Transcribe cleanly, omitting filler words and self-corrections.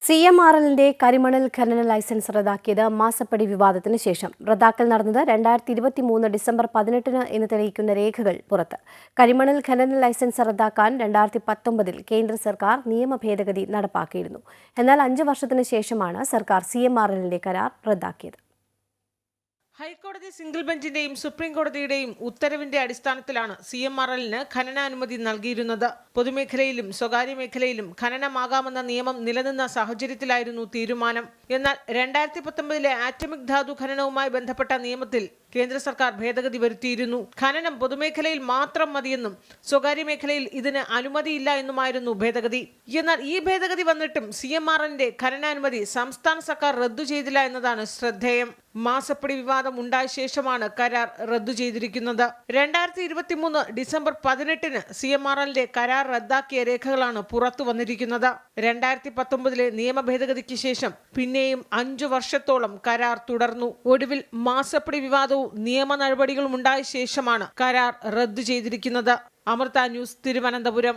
CMRLന്റെ കരിമണൽ ഖനന ലൈസൻസ് റദ്ദാക്കിയത് മാസപ്പടി വിവാദത്തിന് ശേഷം. റദ്ദാക്കൽ നടന്നത് 2023 ഡിസംബർ 18 എന്ന് തെളിയിക്കുന്ന രേഖകൾ പുറത്ത്. കരിമണൽ ഖനന ലൈസൻസ് റദ്ദാക്കാൻ 2019 കേന്ദ്ര സർക്കാർ നിയമ ഭേദഗതി നടപ്പാക്കിയിരുന്നു. എന്നാൽ 5 വർഷത്തിന് ശേഷമാണ് സർക്കാർ CMRLന്റെ കരാർ റദ്ദാക്കിയത്. ഹൈക്കോടതി സിംഗിൾ ബെഞ്ചിന്റെയും സുപ്രീം കോടതിയുടെയും ഉത്തരവിന്റെ അടിസ്ഥാനത്തിലാണ് CMRLന് ഖനനാനുമതി നൽകിയിരുന്നത്. പൊതുമേഖലയിലും സ്വകാര്യ മേഖലയിലും ഖനനമാകാമെന്ന നിയമം നിലനിന്ന സാഹചര്യത്തിലായിരുന്നു തീരുമാനം. എന്നാൽ 2019 ആറ്റമിക് ധാതു ഖനനവുമായി ബന്ധപ്പെട്ട നിയമത്തിൽ കേന്ദ്ര സർക്കാർ ഭേദഗതി വരുത്തിയിരുന്നു. ഖനനം പൊതുമേഖലയിൽ മാത്രം മതിയെന്നും സ്വകാര്യ മേഖലയിൽ ഇതിന് അനുമതിയില്ല എന്നുമായിരുന്നു ഭേദഗതി. എന്നാൽ ഈ ഭേദഗതി വന്നിട്ടും CMRLന്റെ ഖനനാനുമതി സംസ്ഥാന സർക്കാർ റദ്ദു ചെയ്തില്ല എന്നതാണ് ശ്രദ്ധേയം. മാസപ്പടി വിവാദം ഉണ്ടായ ശേഷമാണ് കരാർ റദ്ദു ചെയ്തിരിക്കുന്നത്. 2023 ഡിസംബർ 18 CMRLന്റെ കരാർ റദ്ദാക്കിയ രേഖകളാണ് പുറത്തു വന്നിരിക്കുന്നത്. 2019 നിയമ ഭേദഗതിക്ക് ശേഷം പിന്നെയും 5 വർഷത്തോളം കരാർ തുടർന്നു. ഒടുവിൽ മാസപ്പടി വിവാദവും നിയമ നടപടികളും ഉണ്ടായ ശേഷമാണ് കരാർ റദ്ദു ചെയ്തിരിക്കുന്നത്. അമൃത ന്യൂസ്, തിരുവനന്തപുരം.